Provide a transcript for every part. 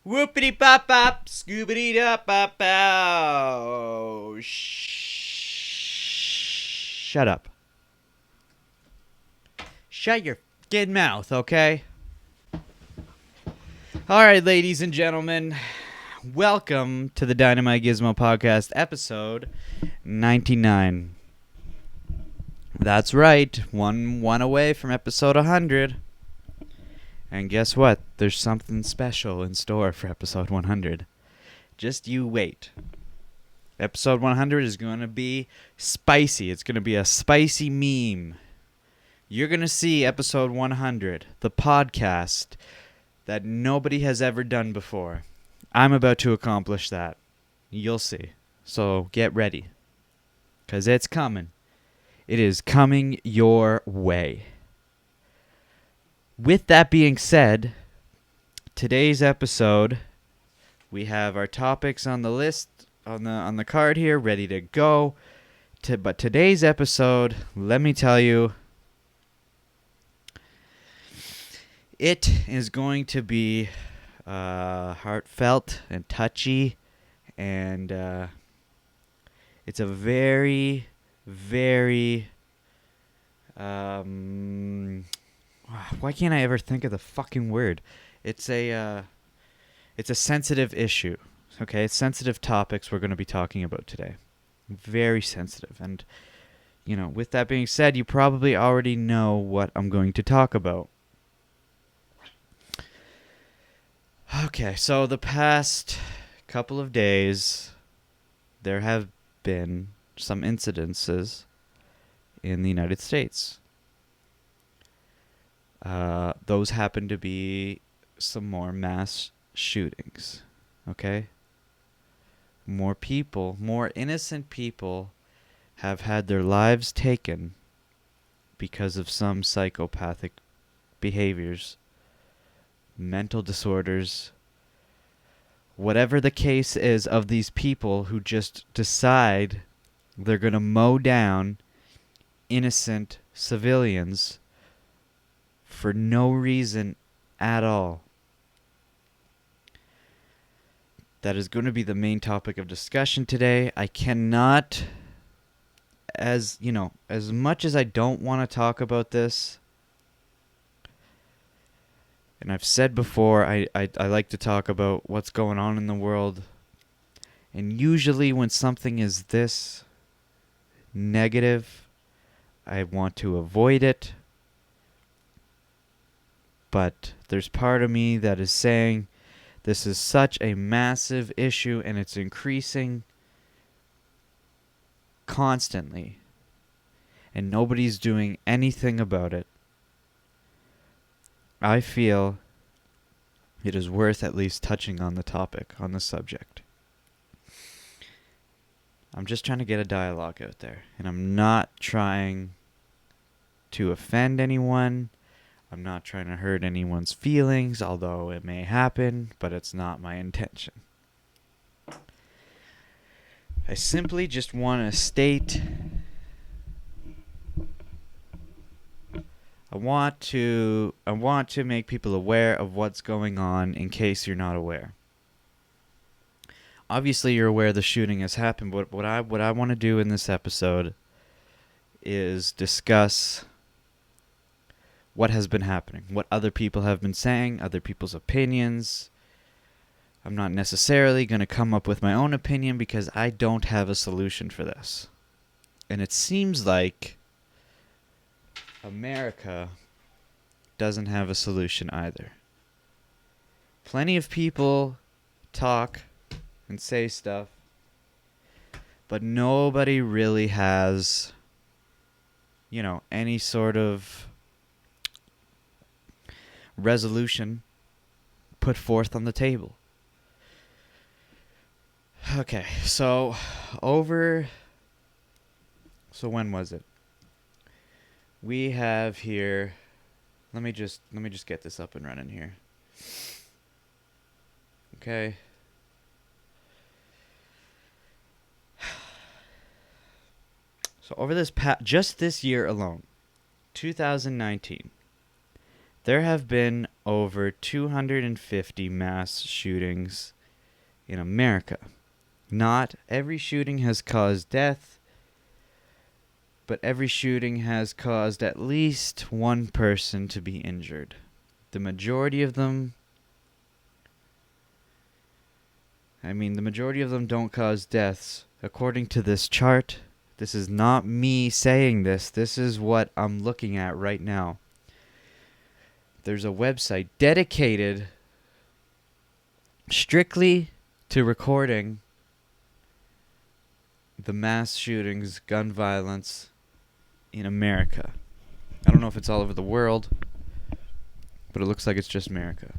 Whoopity pop pop, scoobity da pop pow. Shut up. Shut your fucking mouth, okay? Alright, ladies and gentlemen. Welcome to the DynamiteGizmo podcast, episode 99. That's right, one away from episode 100. And guess what? There's something special in store for episode 100. Just you wait. Episode 100 is going to be spicy. It's going to be a spicy meme. You're going to see episode 100, the podcast that nobody has ever done before. I'm about to accomplish that. You'll see. So get ready. Because it's coming. It is coming your way. With that being said, today's episode, we have our topics on the list, on the card here, ready to go. But today's episode, let me tell you, it is going to be heartfelt and touchy, and it's a very, very why can't I ever think of the fucking word? It's a sensitive issue. Okay, it's sensitive topics we're going to be talking about today. Very sensitive. And, you know, with that being said, you probably already know what I'm going to talk about. Okay, so the past couple of days, there have been some incidences in the United States. Those happen to be some more mass shootings, okay? More people, more innocent people have had their lives taken because of some psychopathic behaviors, mental disorders, whatever the case is of these people who just decide they're going to mow down innocent civilians for no reason at all. That is going to be the main topic of discussion today. I cannot, as much as I don't want to talk about this, and I've said before, I like to talk about what's going on in the world. And usually when something is this negative, I want to avoid it. But there's part of me that is saying this is such a massive issue and it's increasing constantly. And nobody's doing anything about it. I feel it is worth at least touching on the topic, on the subject. I'm just trying to get a dialogue out there. And I'm not trying to offend anyone. I'm not trying to hurt anyone's feelings, although it may happen, but it's not my intention. I simply just want to state I want to make people aware of what's going on in case you're not aware. Obviously you're aware the shooting has happened, but what I want to do in this episode is discuss what has been happening, what other people have been saying, other people's opinions. I'm not necessarily going to come up with my own opinion because I don't have a solution for this. And it seems like America doesn't have a solution either. Plenty of people talk and say stuff, but nobody really has, any sort of resolution put forth on the table. Okay, so when was it? We have here, let me just get this up and running here. Okay. So over just this year alone, 2019, there have been over 250 mass shootings in America. Not every shooting has caused death, but every shooting has caused at least one person to be injured. The majority of them don't cause deaths. According to this chart, this is not me saying this. This is what I'm looking at right now. There's a website dedicated strictly to recording the mass shootings, gun violence in America. I don't know if it's all over the world, but it looks like it's just America.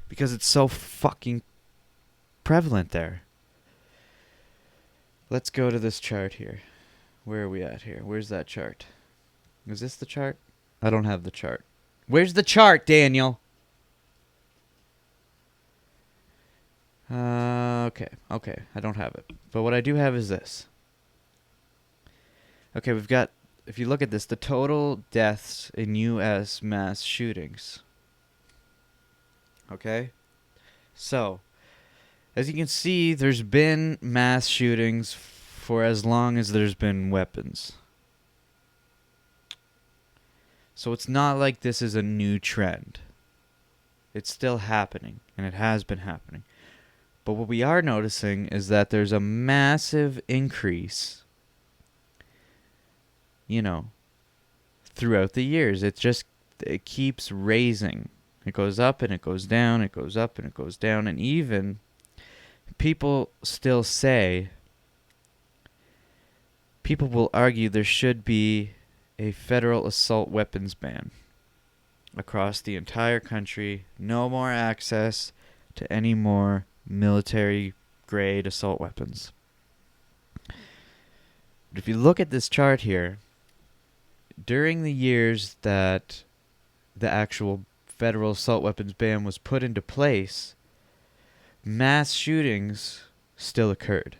Because it's so fucking prevalent there. Let's go to this chart here. Where are we at here? Where's that chart? Is this the chart? I don't have the chart. Where's the chart, Daniel? Okay. I don't have it. But what I do have is this. Okay, we've got, if you look at this, the total deaths in U.S. mass shootings. Okay? So, as you can see, there's been mass shootings for as long as there's been weapons. So it's not like this is a new trend. It's still happening, and it has been happening. But what we are noticing is that there's a massive increase, throughout the years. It keeps raising. It goes up and it goes down, it goes up and it goes down, and even people still say, people will argue there should be a federal assault weapons ban across the entire country. No more access to any more military-grade assault weapons. But if you look at this chart here, during the years that the actual federal assault weapons ban was put into place, mass shootings still occurred.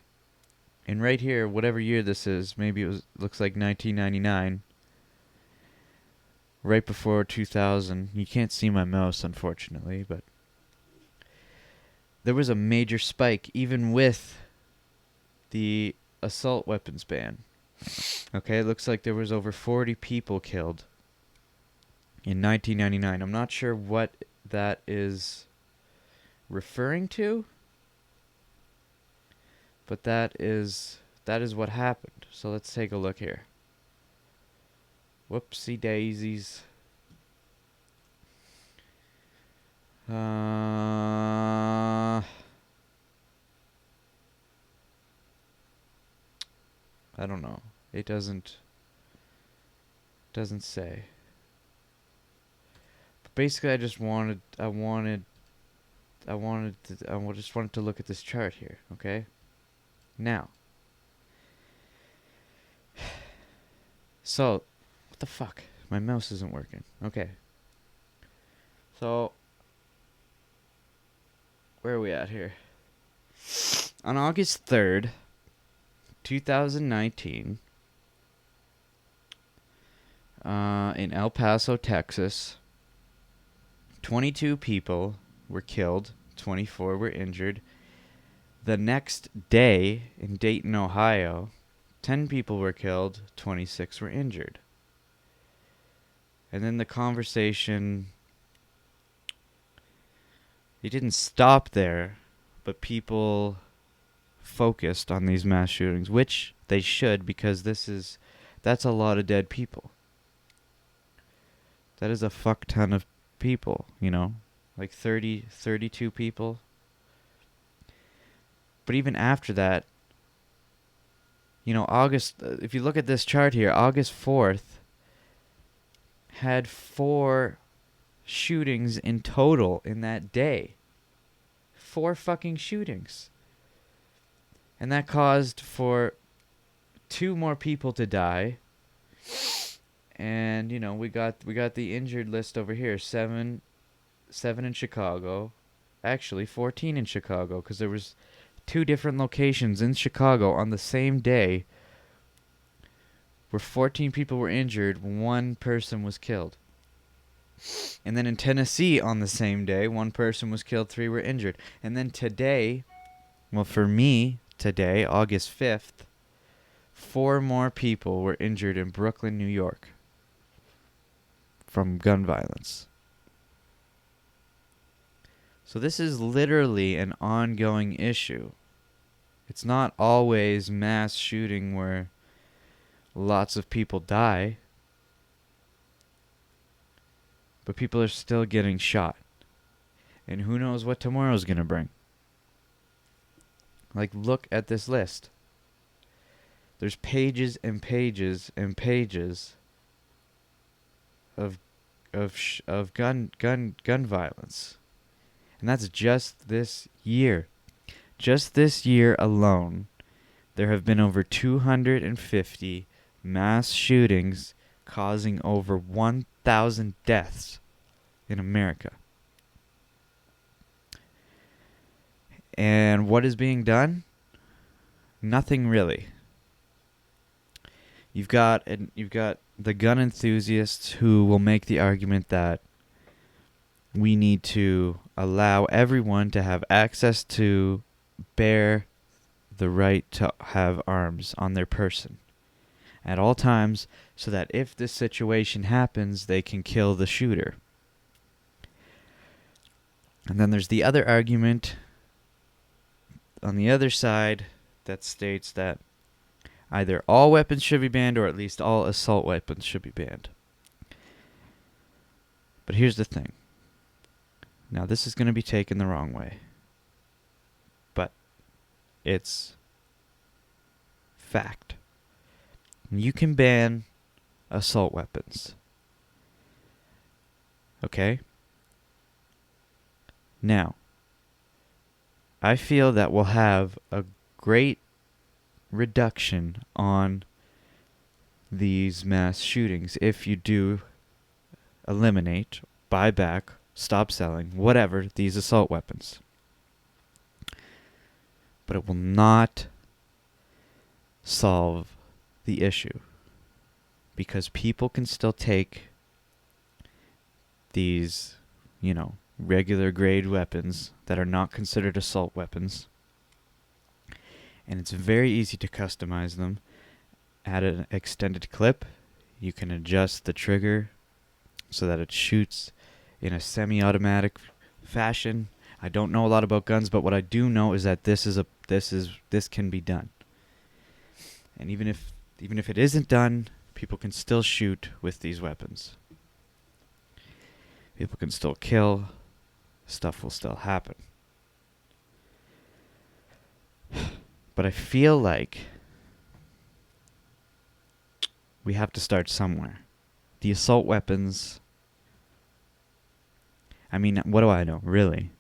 And right here, whatever year this is, maybe looks like 1999, right before 2000. You can't see my mouse, unfortunately, but there was a major spike even with the assault weapons ban. Okay, it looks like there was over 40 people killed in 1999. I'm not sure what that is referring to, but that is what happened. So let's take a look here. Whoopsie daisies. I don't know. It doesn't say. But basically, I just wanted to look at this chart here, okay? Now. So, what the fuck? My mouse isn't working. Okay. So, where are we at here? On August 3rd, 2019, in El Paso, Texas, 22 people were killed, 24 were injured. The next day, in Dayton, Ohio, 10 people were killed, 26 were injured. And then the conversation, it didn't stop there, but people focused on these mass shootings, which they should, because that's a lot of dead people. That is a fuck ton of people, like 32 people. But even after that, if you look at this chart here, August 4th had 4 shootings in total in that day. 4 fucking shootings. And that caused for 2 more people to die. And, we got the injured list over here. 7 in Chicago. Actually, 14 in Chicago, because there was 2 different locations in Chicago on the same day where 14 people were injured, 1 person was killed. And then in Tennessee on the same day, 1 person was killed, 3 were injured. And then today, well, for me, today, August 5th, 4 more people were injured in Brooklyn, New York from gun violence. So this is literally an ongoing issue. It's not always mass shooting where lots of people die, but people are still getting shot. And who knows what tomorrow's going to bring. Like, look at this list. There's pages and pages and pages of gun violence. And that's just this year. Just this year alone, there have been over 250 mass shootings causing over 1,000 deaths in America. And what is being done? Nothing really. You've got the gun enthusiasts who will make the argument that we need to allow everyone to have access to bear the right to have arms on their person at all times, so that if this situation happens, they can kill the shooter. And then there's the other argument on the other side that states that either all weapons should be banned or at least all assault weapons should be banned. But here's the thing. Now, this is going to be taken the wrong way, but it's fact. You can ban assault weapons. Okay? Now, I feel that we'll have a great reduction on these mass shootings if you do eliminate, buy back, stop selling, whatever, these assault weapons. But it will not solve the issue, because people can still take these, regular grade weapons that are not considered assault weapons, and it's very easy to customize them. Add an extended clip. You can adjust the trigger so that it shoots in a semi-automatic fashion. I don't know a lot about guns, but what I do know is that this can be done. And even if it isn't done, people can still shoot with these weapons. People can still kill. Stuff will still happen. But I feel like we have to start somewhere. The assault weapons, I mean, what do I know, really?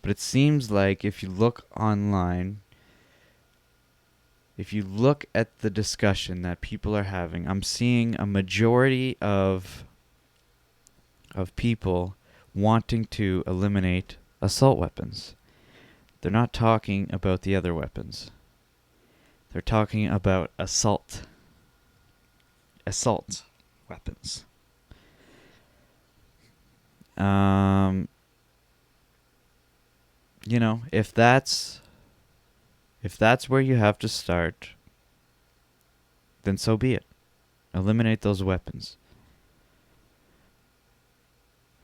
But it seems like if you look online, if you look at the discussion that people are having, I'm seeing a majority of people wanting to eliminate assault weapons. They're not talking about the other weapons. They're talking about assault weapons. If that's where you have to start, then so be it. Eliminate those weapons.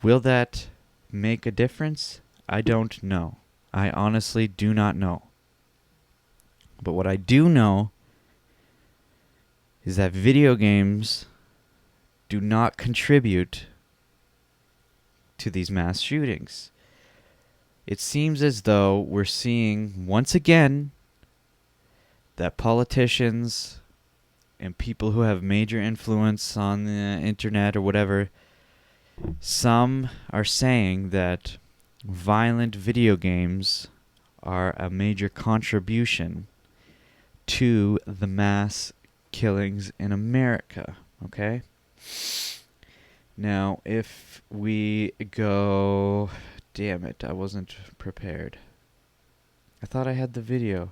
Will that make a difference? I don't know. I honestly do not know. But what I do know is that video games do not contribute to these mass shootings. It seems as though we're seeing, once again, that politicians and people who have major influence on the internet or whatever, some are saying that violent video games are a major contribution to the mass killings in America, okay? Now, if we go... Damn it, I wasn't prepared. I thought I had the video.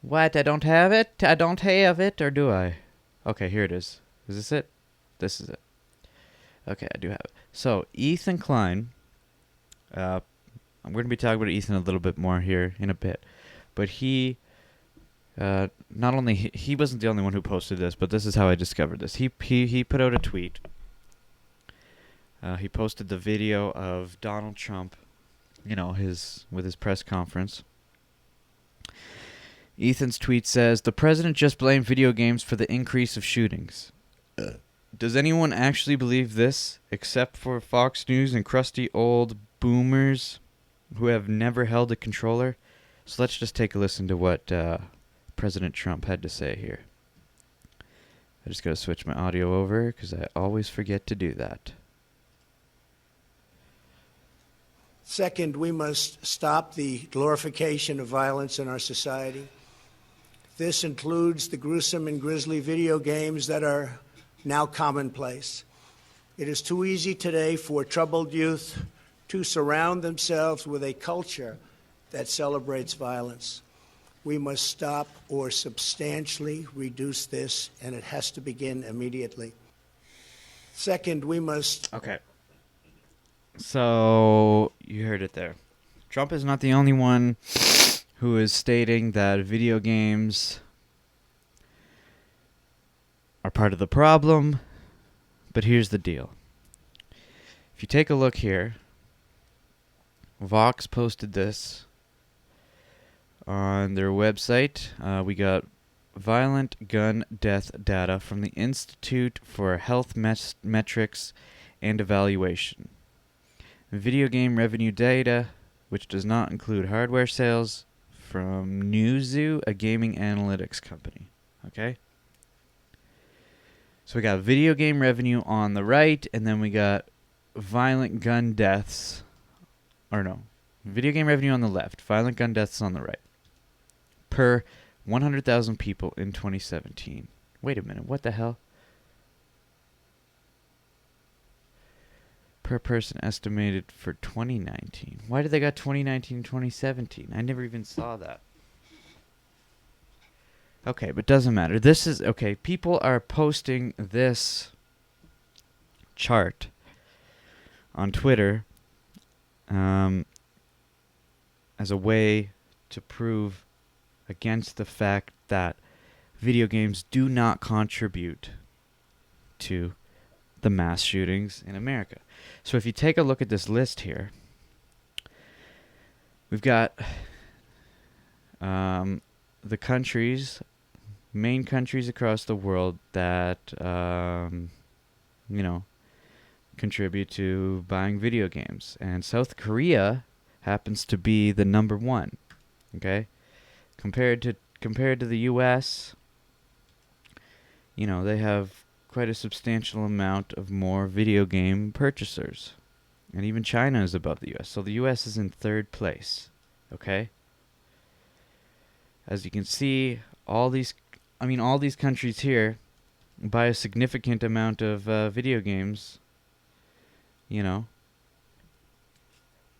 What? I don't have it? I don't have it, or do I? Okay, here it is. Is this it? This is it. Okay, I do have it. So, Ethan Klein, I'm going to be talking about Ethan a little bit more here in a bit, but he, not only, he wasn't the only one who posted this, but this is how I discovered this. He put out a tweet. He posted the video of Donald Trump, with his press conference. Ethan's tweet says, "The president just blamed video games for the increase of shootings. Does anyone actually believe this, except for Fox News and crusty old boomers who have never held a controller?" So let's just take a listen to what President Trump had to say here. I just got to switch my audio over because I always forget to do that. Second, we must stop the glorification of violence in our society. This includes the gruesome and grisly video games that are now commonplace. It is too easy today for troubled youth to surround themselves with a culture that celebrates violence. We must stop or substantially reduce this, and it has to begin immediately. Second, we must... Okay. So, you heard it there. Trump is not the only one who is stating that video games are part of the problem, but here's the deal. If you take a look here, Vox posted this on their website. We got violent gun death data from the Institute for Health Metrics and Evaluation. Video game revenue data, which does not include hardware sales, from Newzoo, a gaming analytics company. Okay? So we got video game revenue on the right, and then we got violent gun deaths. Or no, video game revenue on the left, violent gun deaths on the right. Per 100,000 people in 2017. Wait a minute, what the hell? Per person estimated for 2019. Why did they got 2019 and 2017? I never even saw that. Okay, but doesn't matter. This is okay. People are posting this chart on Twitter as a way to prove against the fact that video games do not contribute to the mass shootings in America. So if you take a look at this list here, we've got the main countries across the world that, contribute to buying video games. And South Korea happens to be the number one, okay? Compared to the U.S., they have quite a substantial amount of more video game purchasers. And even China is above the U.S. So the U.S. is in third place, okay? As you can see, all these countries here buy a significant amount of video games,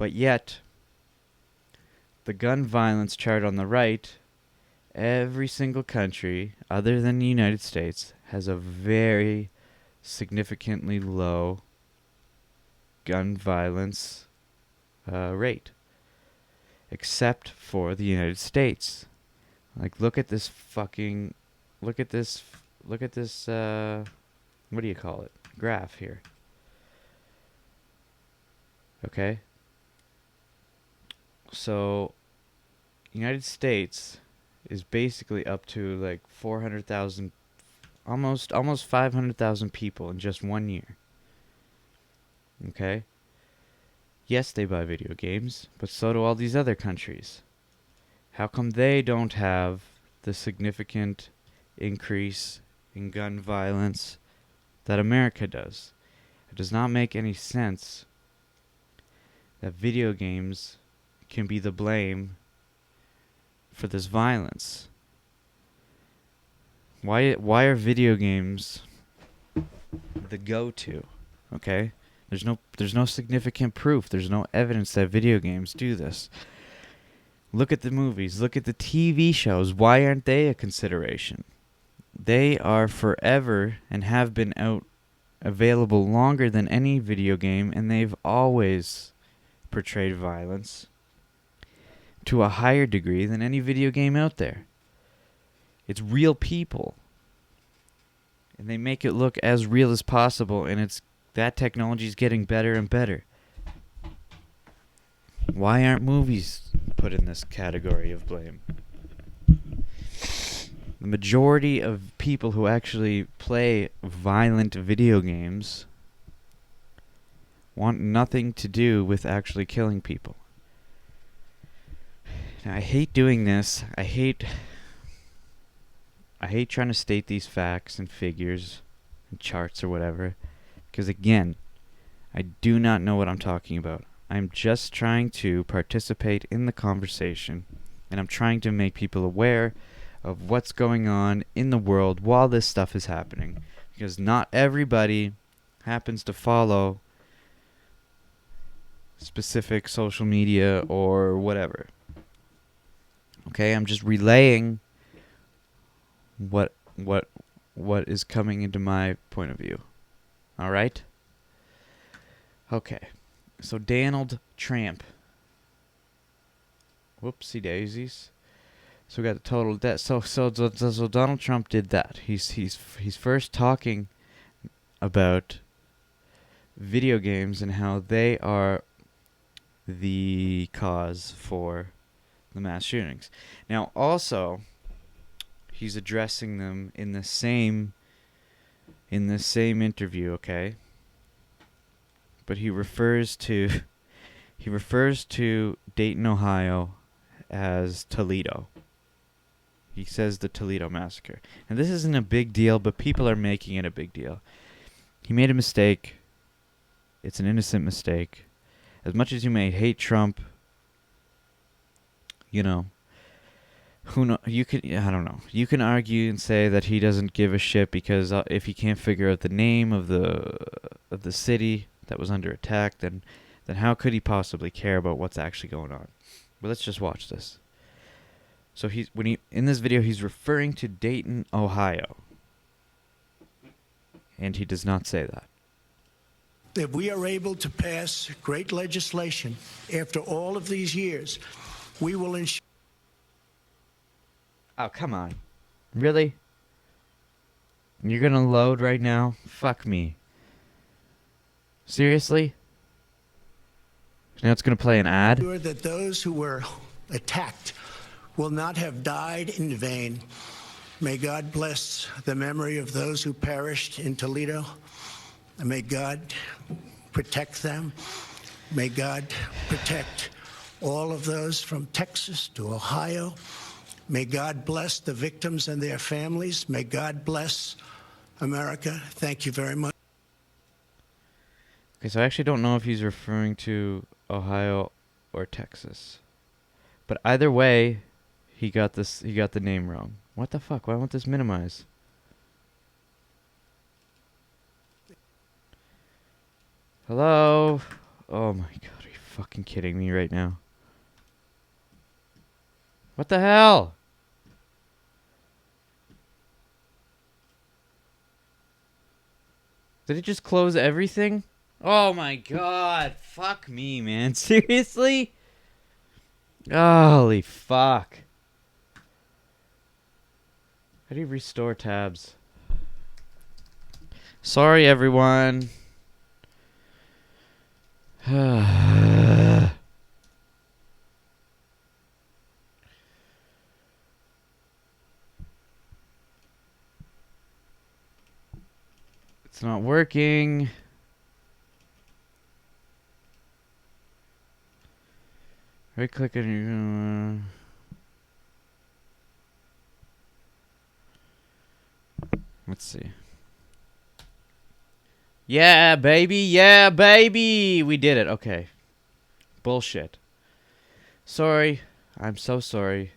But yet, the gun violence chart on the right, every single country, other than the United States, has a very significantly low gun violence rate, except for the United States. Like, look at this, what do you call it? Graph here. Okay? So, United States is basically up to like 400,000, almost 500,000 people in just 1 year. Okay? Yes, they buy video games, but so do all these other countries. How come they don't have the significant increase in gun violence that America does? It does not make any sense that video games can be the blame for this violence. Why are video games the go-to? Okay? There's no significant proof. There's no evidence that video games do this. Look at the movies. Look at the TV shows. Why aren't they a consideration? They are forever and have been out available longer than any video game, and they've always portrayed violence to a higher degree than any video game out there. It's real people. And they make it look as real as possible, and that technology is getting better and better. Why aren't movies put in this category of blame? The majority of people who actually play violent video games want nothing to do with actually killing people. Now, I hate doing this. I hate trying to state these facts and figures and charts or whatever, because again, I do not know what I'm talking about. I'm just trying to participate in the conversation, and I'm trying to make people aware of what's going on in the world while this stuff is happening, because not everybody happens to follow specific social media or whatever. Okay, I'm just relaying what is coming into my point of view. All right? Okay. So Donald Trump. Whoopsie daisies. So we got the total debt. So Donald Trump did that. He's first talking about video games and how they are the cause for the mass shootings. Now also, he's addressing them in the same interview, okay? But he refers to Dayton, Ohio as Toledo. He says the Toledo massacre. And this isn't a big deal, but people are making it a big deal. He made a mistake. It's an innocent mistake. As much as you may hate Trump, you know, I don't know. You can argue and say that he doesn't give a shit because if he can't figure out the name of the city that was under attack, then how could he possibly care about what's actually going on? But let's just watch this. So in this video he's referring to Dayton, Ohio. And he does not say that. If we are able to pass great legislation after all of these years, we will ensure. Oh, come on. Really? You're gonna load right now? Fuck me. Seriously? Now it's gonna play an ad? That those who were attacked will not have died in vain. May God bless the memory of those who perished in Toledo. And may God protect them. May God protect all of those from Texas to Ohio. May God bless the victims and their families. May God bless America. Thank you very much. Okay, so I actually don't know if he's referring to Ohio or Texas. But either way, he got the name wrong. What the fuck? Why won't this minimize? Hello? Oh my god, are you fucking kidding me right now? What the hell? Did it just close everything? Oh my god, fuck me, man. Seriously? Holy fuck. How do you restore tabs? Sorry, everyone. It's not working. Right click on your. Let's see. Yeah, baby. Yeah, baby. We did it. Okay. Bullshit. Sorry. I'm so sorry.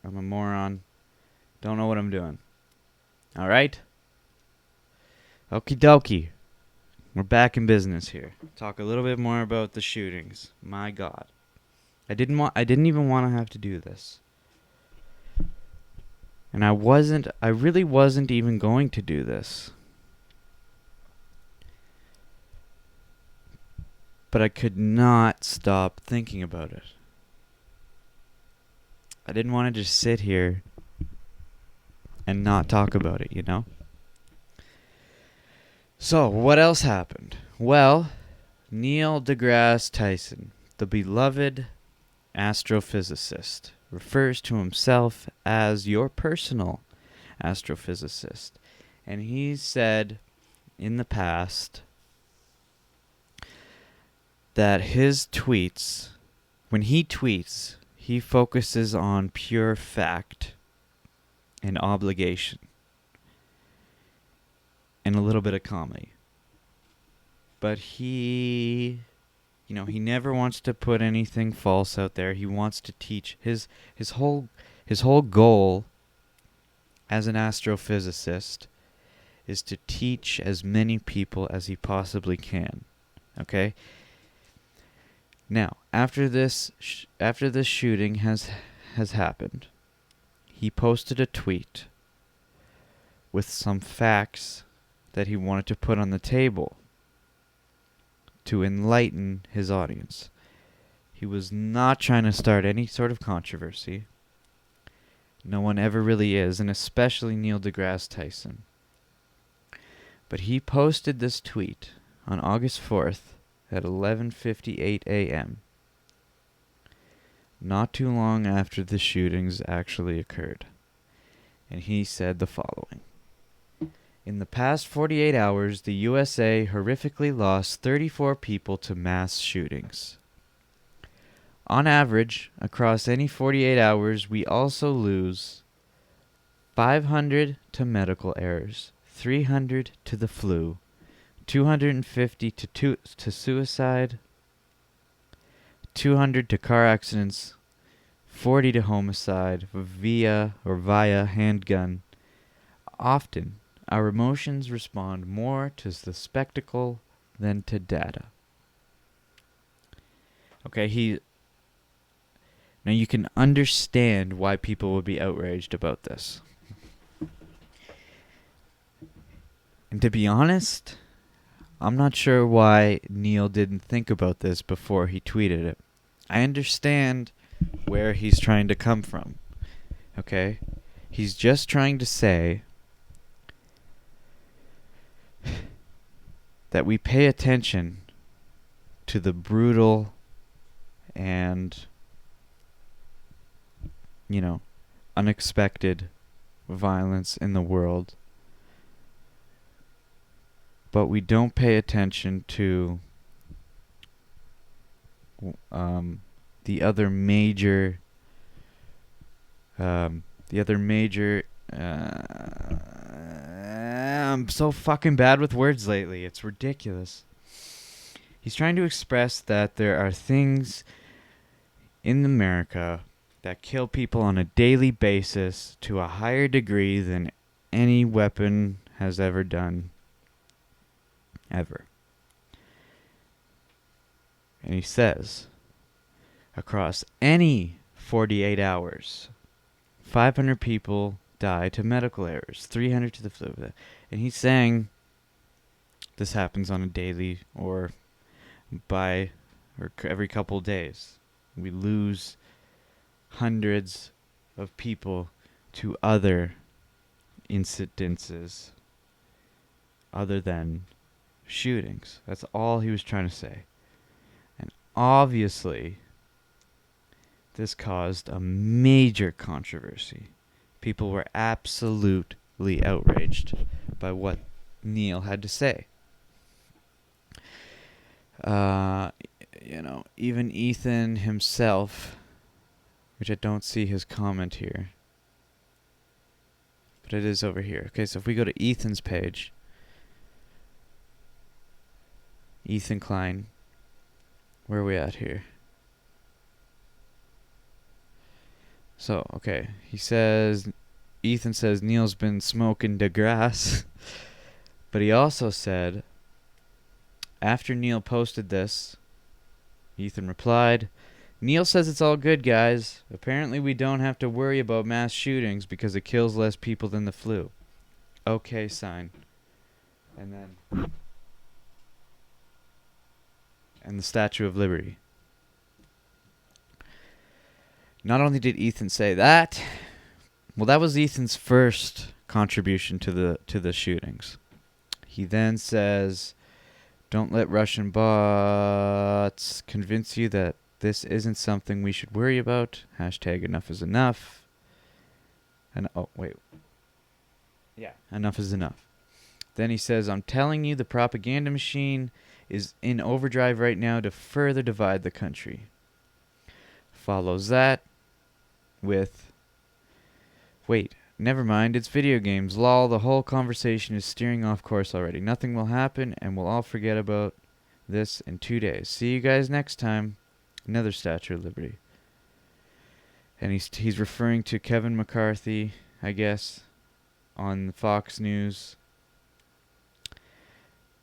I'm a moron. Don't know what I'm doing. Alright? Okie dokie. We're back in business here. Talk a little bit more about the shootings. My God. I didn't even want to have to do this. And I really wasn't even going to do this. But I could not stop thinking about it. I didn't want to just sit here and not talk about it, you know? So, what else happened? Well, Neil deGrasse Tyson, the beloved astrophysicist, refers to himself as your personal astrophysicist. And he said in the past that his tweets, when he tweets, he focuses on pure fact and obligation and a little bit of comedy. But he never wants to put anything false out there. He wants to teach. His whole goal as an astrophysicist is to teach as many people as he possibly can. Okay? Now, after this shooting has happened, he posted a tweet with some facts that he wanted to put on the table to enlighten his audience. He was not trying to start any sort of controversy. No one ever really is, and especially Neil deGrasse Tyson. But he posted this tweet on August 4th at 11:58 a.m., not too long after the shootings actually occurred. And he said the following. In the past 48 hours, the USA horrifically lost 34 people to mass shootings. On average, across any 48 hours, we also lose 500 to medical errors, 300 to the flu, 250 to suicide, 200 to car accidents, 40 to homicide via handgun. Often, our emotions respond more to the spectacle than to data. Okay, now you can understand why people would be outraged about this. And to be honest, I'm not sure why Neil didn't think about this before he tweeted it. I understand where he's trying to come from. Okay? He's just trying to say that we pay attention to the brutal and, unexpected violence in the world. But we don't pay attention to the other major I'm so fucking bad with words lately. It's ridiculous. He's trying to express that there are things in America that kill people on a daily basis to a higher degree than any weapon has ever done. Ever. And he says, across any 48 hours, 500 people die to medical errors, 300 to the flu. And he's saying this happens on a daily or every couple days. We lose hundreds of people to other incidences other than shootings. That's all he was trying to say. And obviously, this caused a major controversy. People were absolutely outraged by what Neil had to say. Even Ethan himself, which I don't see his comment here, but it is over here. Okay, so if we go to Ethan's page, Ethan Klein, where are we at here? So, okay, Ethan says Neil's been smoking the grass, but he also said, after Neil posted this, Ethan replied, Neil says it's all good, guys. Apparently we don't have to worry about mass shootings because it kills less people than the flu. Okay, sign. And the Statue of Liberty. Not only did Ethan say that, well, that was Ethan's first contribution to the shootings. He then says, "Don't let Russian bots convince you that this isn't something we should worry about. Hashtag enough is enough." And enough is enough. Then he says, "I'm telling you, the propaganda machine is in overdrive right now to further divide the country." Follows that with, "Wait, never mind, it's video games. Lol, the whole conversation is steering off course already. Nothing will happen, and we'll all forget about this in 2 days. See you guys next time." Another Statue of Liberty. And he's referring to Kevin McCarthy, I guess, on Fox News.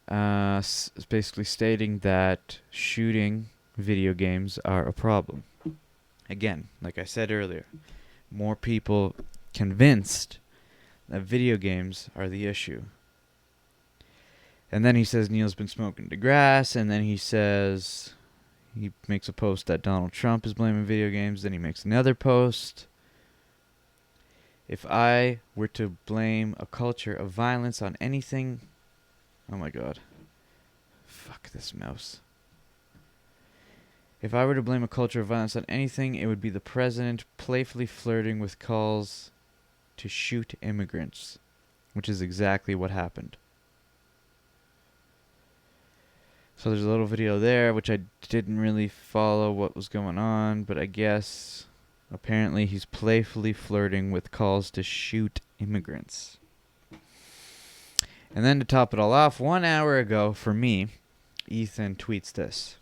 Basically stating that shooting video games are a problem. Again, like I said earlier, more people convinced that video games are the issue. And then he says Neil's been smoking the grass, and then he makes a post that Donald Trump is blaming video games, then he makes another post. If I were to blame a culture of violence on anything... Oh my god. Fuck this mouse. If I were to blame a culture of violence on anything, it would be the president playfully flirting with calls to shoot immigrants, which is exactly what happened. So there's a little video there, which I didn't really follow what was going on, but I guess apparently he's playfully flirting with calls to shoot immigrants. And then to top it all off, 1 hour ago for me, Ethan tweets this.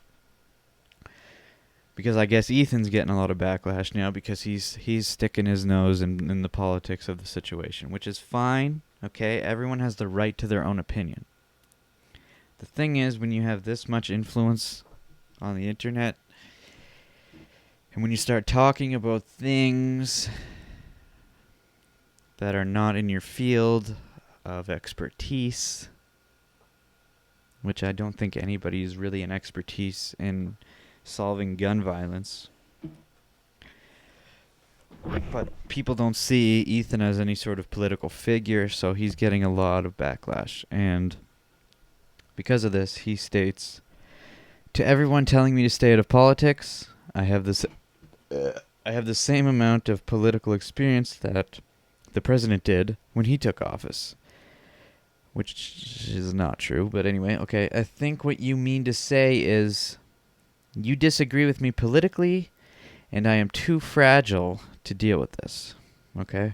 Because I guess Ethan's getting a lot of backlash now because he's sticking his nose in the politics of the situation, which is fine, okay? Everyone has the right to their own opinion. The thing is, when you have this much influence on the internet, and when you start talking about things that are not in your field of expertise, which I don't think anybody is really an expertise in solving gun violence. But people don't see Ethan as any sort of political figure, so he's getting a lot of backlash. And because of this, he states, "To everyone telling me to stay out of politics, I have the same amount of political experience that the president did when he took office." Which is not true, but anyway, okay. "I think what you mean to say is you disagree with me politically, and I am too fragile to deal with this." Okay?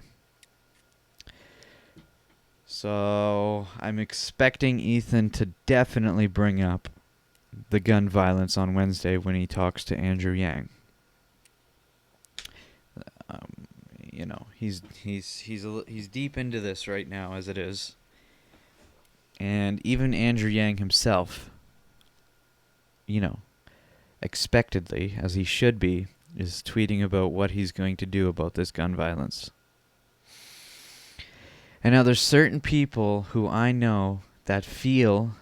So I'm expecting Ethan to definitely bring up the gun violence on Wednesday when he talks to Andrew Yang. He's deep into this right now as it is. And even Andrew Yang himself, expectedly, as he should be, is tweeting about what he's going to do about this gun violence. And now there's certain people who I know that feel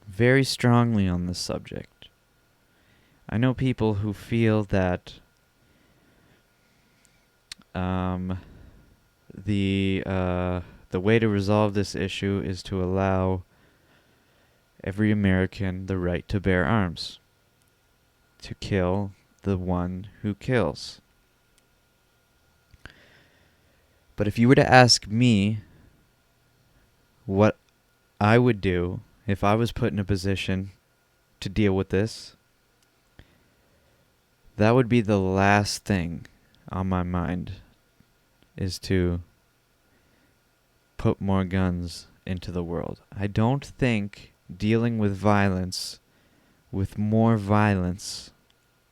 very strongly on this subject. I know people who feel that the way to resolve this issue is to allow every American the right to bear arms, to kill the one who kills. But if you were to ask me what I would do if I was put in a position to deal with this, that would be the last thing on my mind, is to put more guns into the world. I don't think dealing with violence with more violence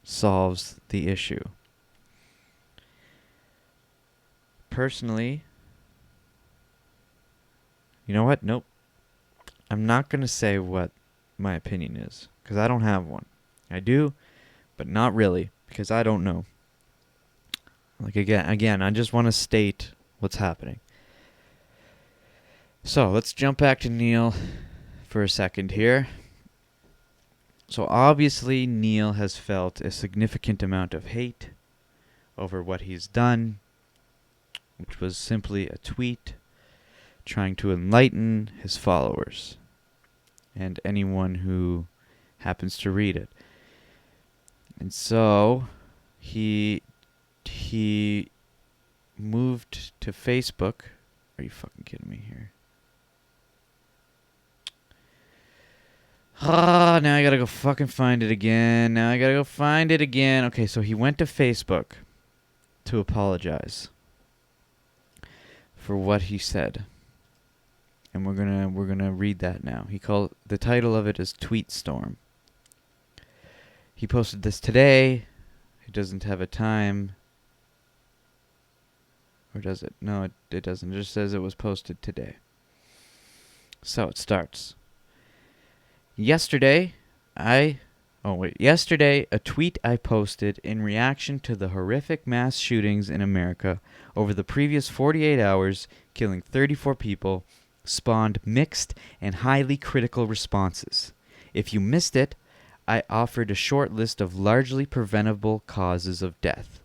solves the issue. Personally, you know what? Nope. I'm not going to say what my opinion is, because I don't have one. I do but not really, because I don't know. Like, again, I just want to state what's happening. So, let's jump back to Neil for a second here. So, obviously, Neil has felt a significant amount of hate over what he's done, which was simply a tweet trying to enlighten his followers and anyone who happens to read it. And so, he moved to Facebook. Are you fucking kidding me here? Ah, now I gotta go fucking find it again. Okay, so he went to Facebook to apologize for what he said. And we're gonna read that now. The title of it is Tweet Storm. He posted this today. He doesn't have a time. Or does it? No, it doesn't. It just says it was posted today. So it starts. Yesterday, a tweet I posted in reaction to the horrific mass shootings in America over the previous 48 hours, killing 34 people, spawned mixed and highly critical responses. If you missed it, I offered a short list of largely preventable causes of death,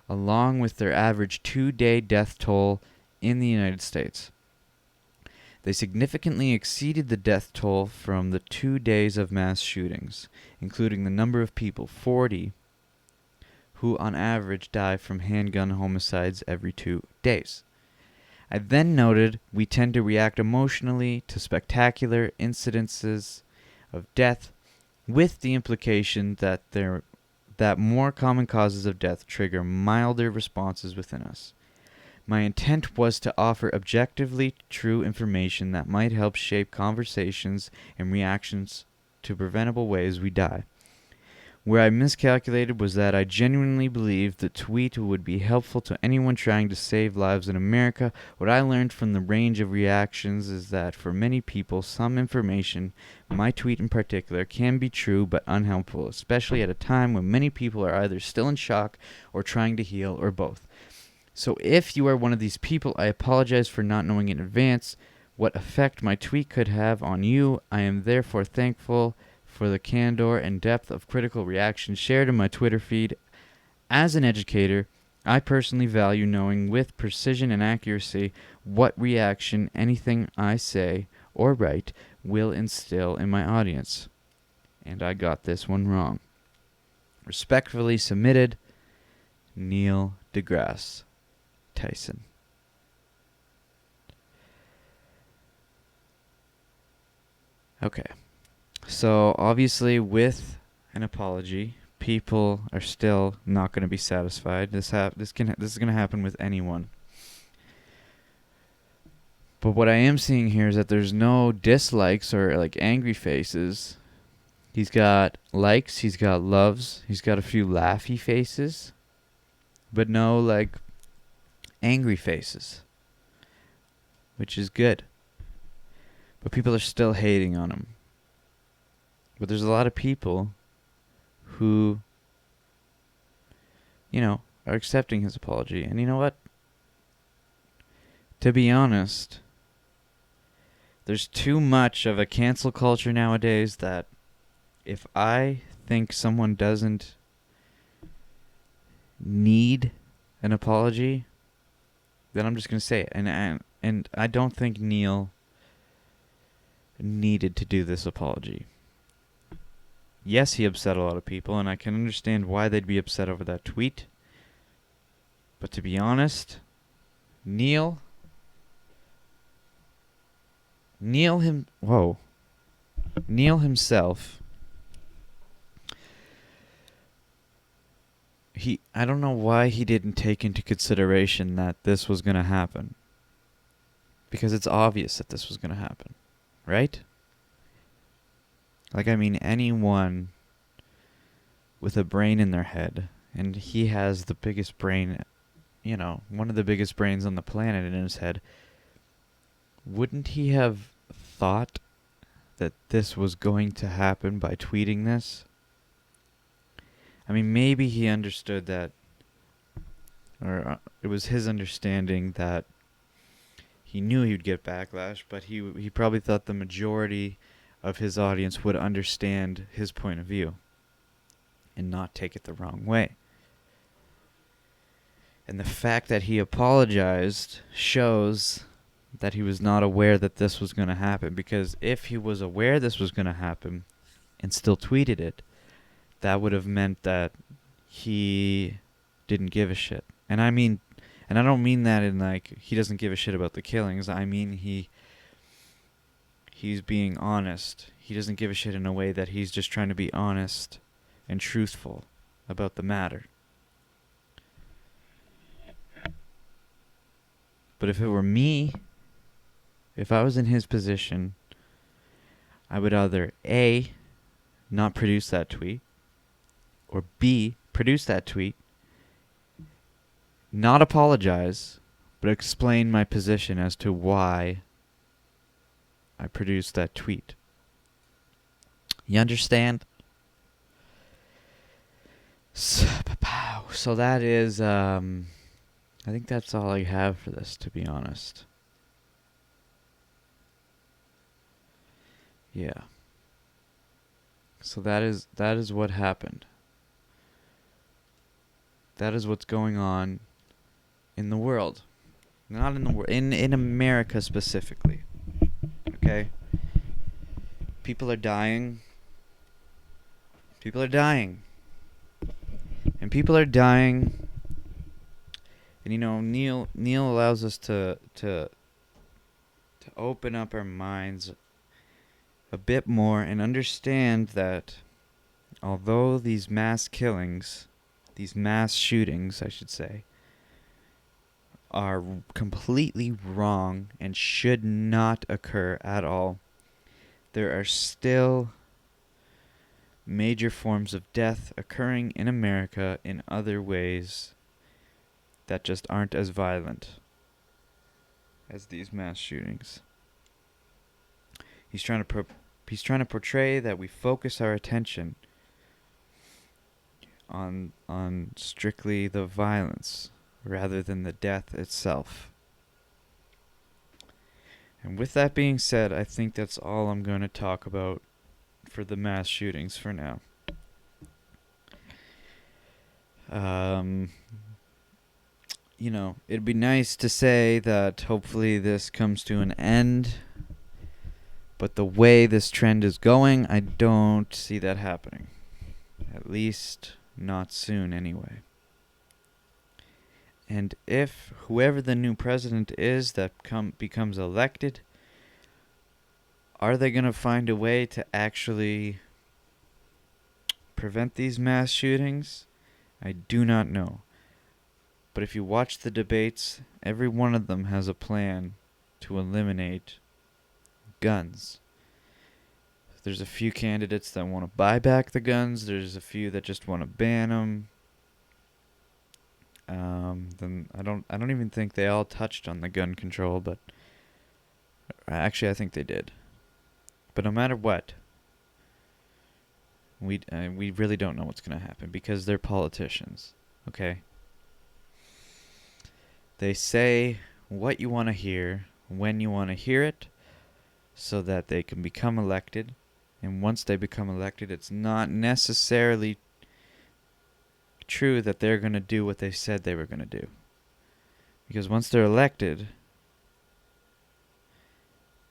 along with their average 2-day death toll in the United States. They significantly exceeded the death toll from the 2 days of mass shootings, including the number of people, 40, who on average die from handgun homicides every 2 days. I then noted we tend to react emotionally to spectacular incidences of death, with the implication that more common causes of death trigger milder responses within us. My intent was to offer objectively true information that might help shape conversations and reactions to preventable ways we die. Where I miscalculated was that I genuinely believed the tweet would be helpful to anyone trying to save lives in America. What I learned from the range of reactions is that for many people, some information, my tweet in particular, can be true but unhelpful, especially at a time when many people are either still in shock or trying to heal or both. So if you are one of these people, I apologize for not knowing in advance what effect my tweet could have on you. I am therefore thankful for the candor and depth of critical reaction shared in my Twitter feed. As an educator, I personally value knowing with precision and accuracy what reaction anything I say or write will instill in my audience. And I got this one wrong. Respectfully submitted, Neil deGrasse Tyson. Okay. So obviously with an apology, people are still not going to be satisfied. This is going to happen with anyone. But what I am seeing here is that there's no dislikes or like angry faces. He's got likes, he's got loves, he's got a few laughy faces, but no like angry faces, which is good. But people are still hating on him. But there's a lot of people who, are accepting his apology. And you know what? To be honest, there's too much of a cancel culture nowadays that if I think someone doesn't need an apology, then I'm just going to say it. And I don't think Neil needed to do this apology. Yes, he upset a lot of people, and I can understand why they'd be upset over that tweet. But to be honest, Neil himself, I don't know why he didn't take into consideration that this was going to happen. Because it's obvious that this was going to happen, right? Like, I mean, anyone with a brain in their head, and he has the biggest brain, one of the biggest brains on the planet in his head, wouldn't he have thought that this was going to happen by tweeting this? I mean, maybe he understood that, or it was his understanding that he knew he would get backlash, but he probably thought the majority of his audience would understand his point of view and not take it the wrong way. And the fact that he apologized shows that he was not aware that this was going to happen, because if he was aware this was going to happen and still tweeted it, that would have meant that he didn't give a shit. And I mean, and I don't mean that in like he doesn't give a shit about the killings. I mean he's being honest. He doesn't give a shit in a way that he's just trying to be honest and truthful about the matter. But if it were me, if I was in his position, I would either A, not produce that tweet, or B, produce that tweet, not apologize, but explain my position as to why I produced that tweet. You understand? So that is, I think that's all I have for this, to be honest. Yeah. So that is what happened. That is what's going on in the world. Not in the world, in America specifically. Okay? People are dying. People are dying. And people are dying. And you know, Neil allows us to open up our minds a bit more and understand that although these mass killings, these mass shootings, I should say, are completely wrong and should not occur at all, there are still major forms of death occurring in America in other ways that just aren't as violent as these mass shootings. He's trying to portray that we focus our attention on strictly the violence rather than the death itself. And with that being said, I think that's all I'm going to talk about for the mass shootings for now. You know, it'd be nice to say that hopefully this comes to an end, but the way this trend is going, I don't see that happening. At least not soon anyway. And if whoever the new president is that becomes elected, are they going to find a way to actually prevent these mass shootings? I do not know. But if you watch the debates, every one of them has a plan to eliminate guns. There's a few candidates that want to buy back the guns. There's a few that just want to ban them. Then I don't even think they all touched on the gun control, but actually I think they did. But no matter what, we really don't know what's going to happen because they're politicians, okay? They say what you want to hear when you want to hear it so that they can become elected. And once they become elected, it's not necessarily true that they're going to do what they said they were going to do. Because once they're elected,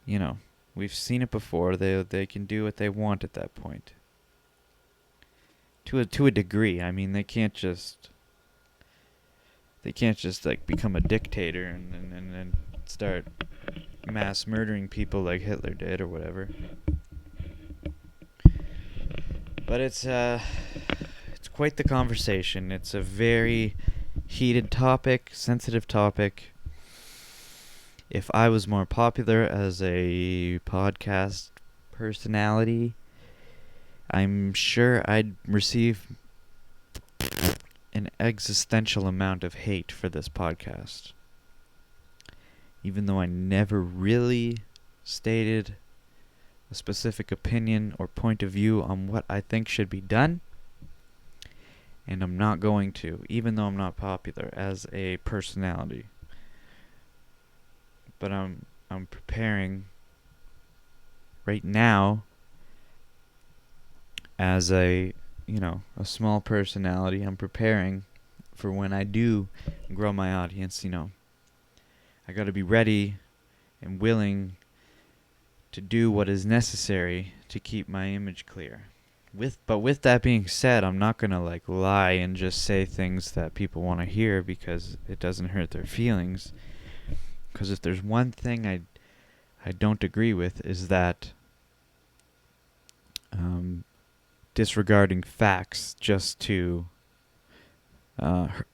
you know, we've seen it before. They can do what they want at that point. To a degree. I mean, they can't just like become a dictator and start mass murdering people like Hitler did or whatever. But it's quite the conversation. It's a very heated topic, sensitive topic. If I was more popular as a podcast personality, I'm sure I'd receive an existential amount of hate for this podcast. Even though I never really stated a specific opinion or point of view on what I think should be done. And I'm not going to, even though I'm not popular as a personality. But I'm preparing right now as a small personality. I'm preparing for when I do grow my audience. I got to be ready and willing to do what is necessary to keep my image clear. But with that being said, I'm not gonna lie and just say things that people want to hear because it doesn't hurt their feelings. Because if there's one thing I don't agree with, is that disregarding facts just to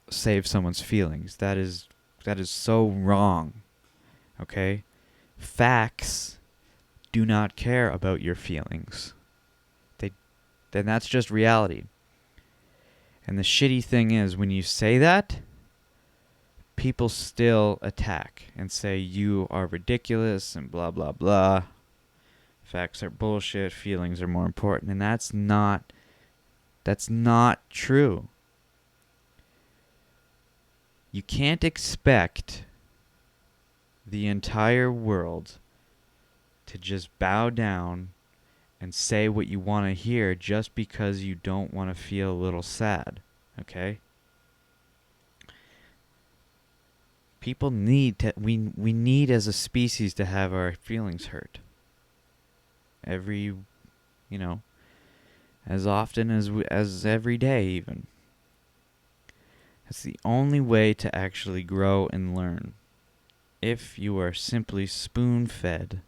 save someone's feelings. That is so wrong. Okay? Facts do not care about your feelings. Then that's just reality. And the shitty thing is, when you say that, people still attack and say you are ridiculous and blah blah blah. Facts are bullshit, feelings are more important, and that's not true. You can't expect the entire world to just bow down and say what you want to hear just because you don't want to feel a little sad, okay? People need to, we need as a species to have our feelings hurt. Every, as often as every day even. That's the only way to actually grow and learn. If you are simply spoon-fed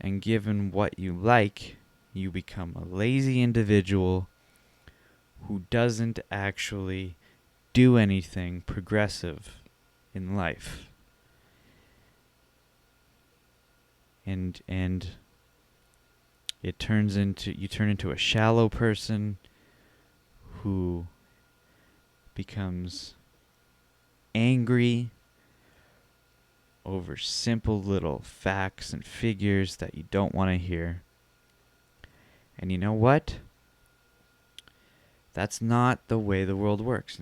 and given what you like, you become a lazy individual who doesn't actually do anything progressive in life. And you turn into a shallow person who becomes angry over simple little facts and figures that you don't want to hear. And you know what? That's not the way the world works.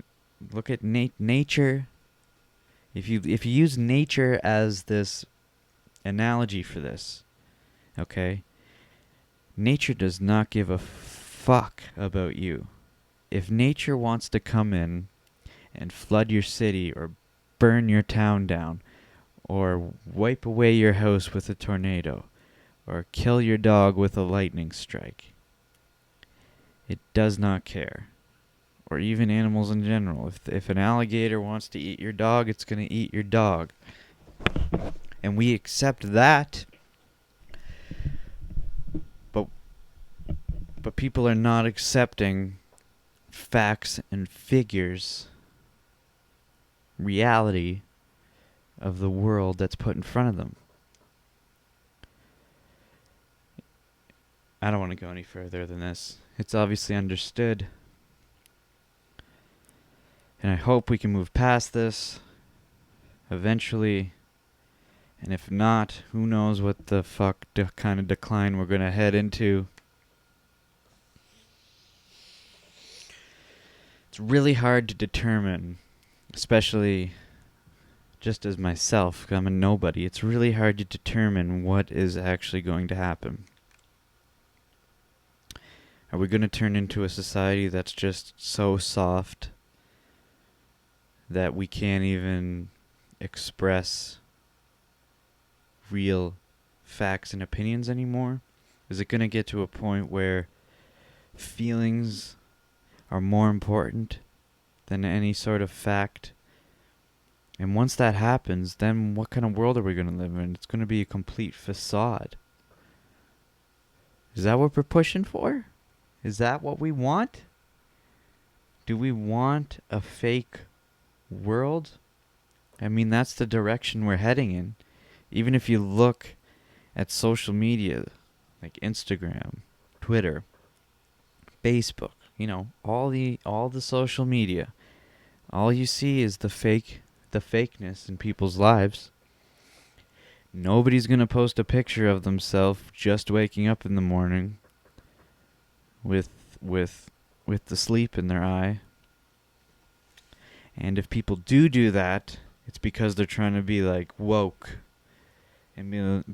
Look at nature. If you use nature as this analogy for this, okay? Nature does not give a fuck about you. If nature wants to come in and flood your city or burn your town down or wipe away your house with a tornado or kill your dog with a lightning strike, it does not care. Or even animals in general. If an alligator wants to eat your dog, it's going to eat your dog. And we accept that. But people are not accepting facts and figures, reality of the world that's put in front of them. I don't want to go any further than this. It's obviously understood. And I hope we can move past this eventually. And if not, who knows what the fuck kind of decline we're going to head into. It's really hard to determine, especially just as myself, I'm a nobody. It's really hard to determine what is actually going to happen. Are we going to turn into a society that's just so soft that we can't even express real facts and opinions anymore? Is it going to get to a point where feelings are more important than any sort of fact? And once that happens, then what kind of world are we going to live in? It's going to be a complete facade. Is that what we're pushing for? Is that what we want? Do we want a fake world? I mean, that's the direction we're heading in. Even if you look at social media, like Instagram, Twitter, Facebook, all the social media, all you see is the fakeness in people's lives. Nobody's going to post a picture of themselves just waking up in the morning with with the sleep in their eye. And if people do that, it's because they're trying to be like woke. And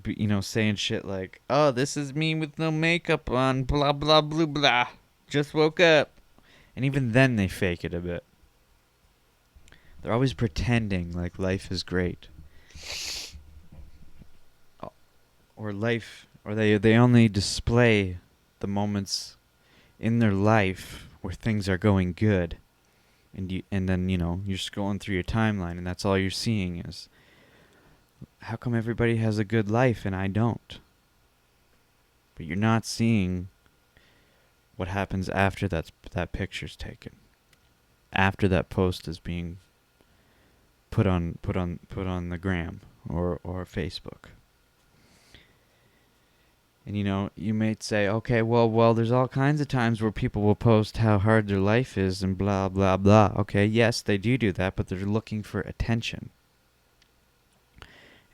saying shit like, "Oh, this is me with no makeup on, blah blah blah blah. Just woke up." And even then they fake it a bit. They're always pretending like life is great. Or they only display the moments in their life where things are going good. And then you're scrolling through your timeline and that's all you're seeing is, how come everybody has a good life and I don't? But you're not seeing what happens after that picture's taken. After that post is being put on the gram or Facebook. And you might say, okay, well, there's all kinds of times where people will post how hard their life is and blah blah blah. Okay, yes, they do that, but they're looking for attention.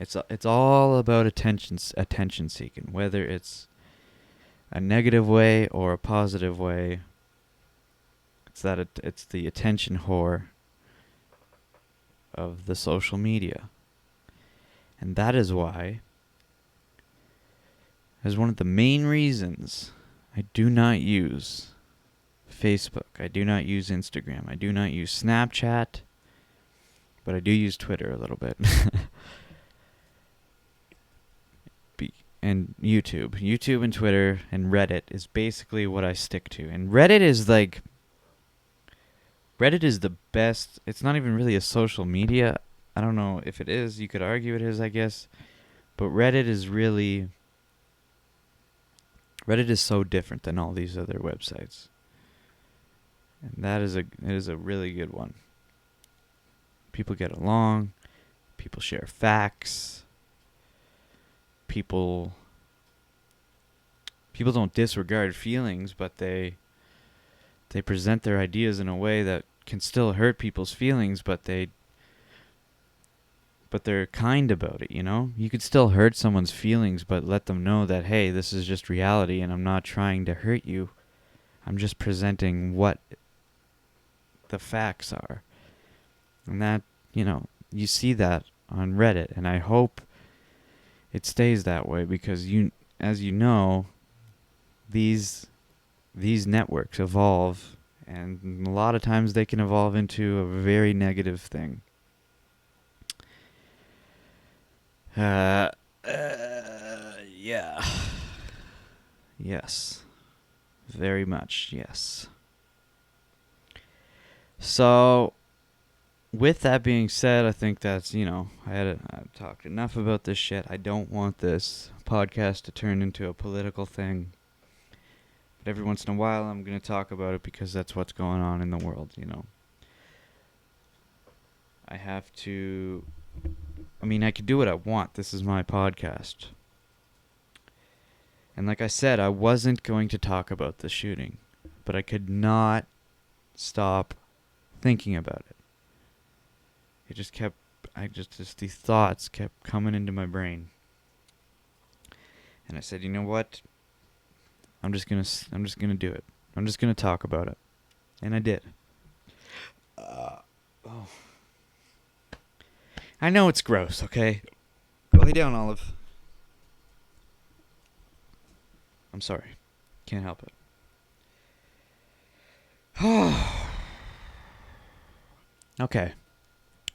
It's all about attention seeking, whether it's a negative way or a positive way. It's the attention whore of the social media. And that is why, as one of the main reasons, I do not use Facebook. I do not use Instagram. I do not use Snapchat. But I do use Twitter a little bit. And YouTube. YouTube and Twitter and Reddit is basically what I stick to. And Reddit is the best. It's not even really a social media. I don't know if it is. You could argue it is, I guess. But Reddit is so different than all these other websites. And it is a really good one. People get along. People share facts. People don't disregard feelings, but they present their ideas in a way that can still hurt people's feelings, but they're kind about it, You could still hurt someone's feelings, but let them know that, hey, this is just reality and I'm not trying to hurt you. I'm just presenting what the facts are. And that, you see that on Reddit, and I hope it stays that way because as you know, these networks evolve, and a lot of times they can evolve into a very negative thing. Yeah. Yes. Very much, yes. So, with that being said, I think that's, I've talked enough about this shit. I don't want this podcast to turn into a political thing. But every once in a while, I'm going to talk about it because that's what's going on in the world, I have to... I could do what I want. This is my podcast. And like I said, I wasn't going to talk about the shooting. But I could not stop thinking about it. It just kept... these thoughts kept coming into my brain. And I said, you know what? I'm just gonna do it. I'm just gonna talk about it. And I did. I know it's gross, okay? Lay down, Olive. I'm sorry. Can't help it. Okay.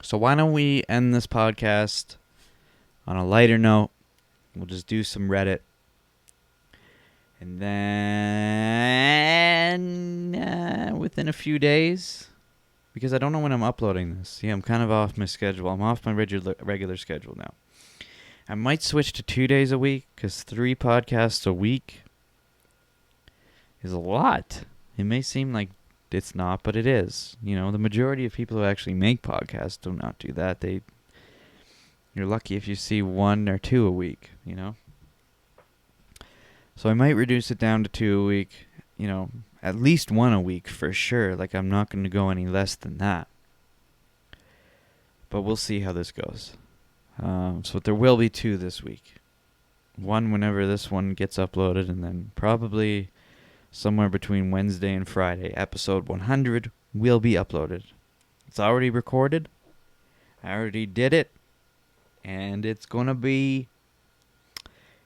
So why don't we end this podcast on a lighter note? We'll just do some Reddit. And then within a few days, because I don't know when I'm uploading this. Yeah, I'm kind of off my schedule. I'm off my regular schedule now. I might switch to 2 days a week, because 3 podcasts a week is a lot. It may seem like it's not, but it is. The majority of people who actually make podcasts do not do that. You're lucky if you see 1 or 2 a week, So I might reduce it down to 2 a week, at least 1 a week for sure. Like, I'm not going to go any less than that. But we'll see how this goes. So there will be 2 this week. 1 whenever this one gets uploaded, and then probably somewhere between Wednesday and Friday, episode 100 will be uploaded. It's already recorded. I already did it. And it's going to be...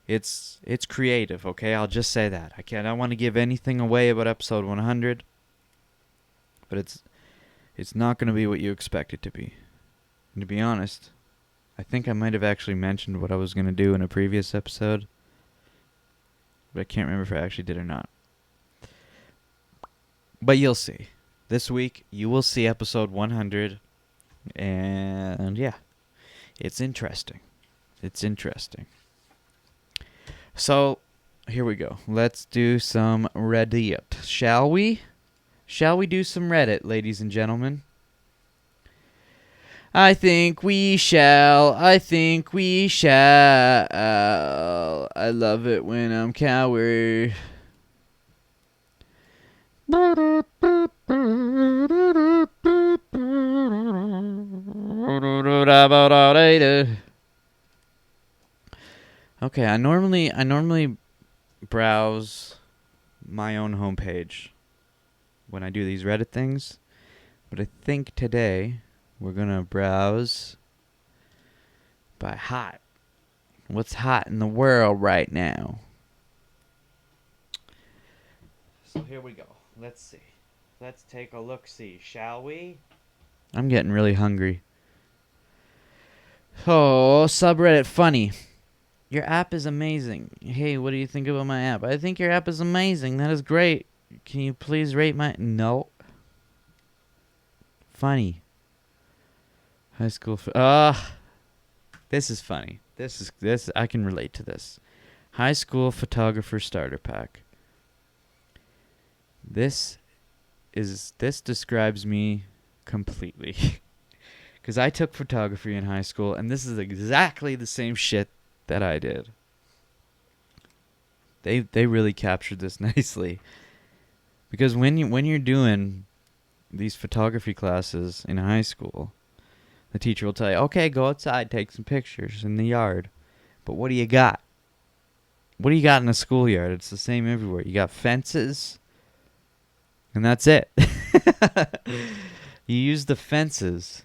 It's creative, okay? I'll just say that. I don't want to give anything away about episode 100. But it's not going to be what you expect it to be. And to be honest, I think I might have actually mentioned what I was going to do in a previous episode. But I can't remember if I actually did or not. But you'll see. This week, you will see episode 100. And yeah, it's interesting. It's interesting. So, here we go. Let's do some Reddit. Shall we? Shall we do some Reddit, ladies and gentlemen? I think we shall. I think we shall. I love it when I'm coward. Okay, I normally browse my own homepage when I do these Reddit things, but I think today we're gonna browse by hot. What's hot in the world right now? So here we go. Let's see. Let's take a look-see, shall we? I'm getting really hungry. Oh, subreddit funny. Your app is amazing. Hey, what do you think about my app? I think your app is amazing. That is great. Can you please rate my... No. Funny. High school... This is funny. This I can relate to this. High school photographer starter pack. This describes me completely. Because I took photography in high school, and this is exactly the same shit that I did. They really captured this nicely. Because when you're doing these photography classes in high school, the teacher will tell you, okay, go outside, take some pictures in the yard. But what do you got? What do you got in a schoolyard? It's the same everywhere. You got fences, and that's it. You use the fences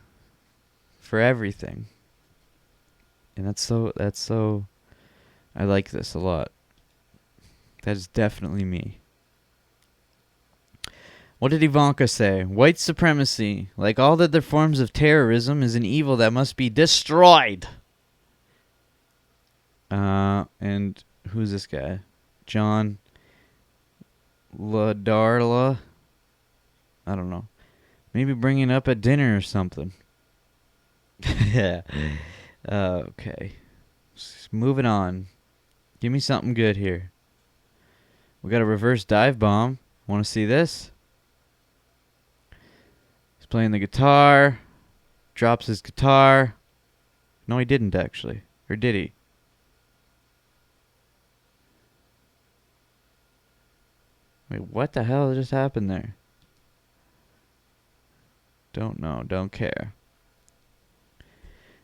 for everything. And that's so I like this a lot. That is definitely me. What did Ivanka say? White supremacy, like all other forms of terrorism, is an evil that must be destroyed. And who's this guy? John Ladarla? I don't know. Maybe bring it up at dinner or something. Yeah. Okay. Moving on. Give me something good here. We got a reverse dive bomb. Want to see this? He's playing the guitar. Drops his guitar. No, he didn't actually. Or did he? Wait, what the hell just happened there? Don't know. Don't care.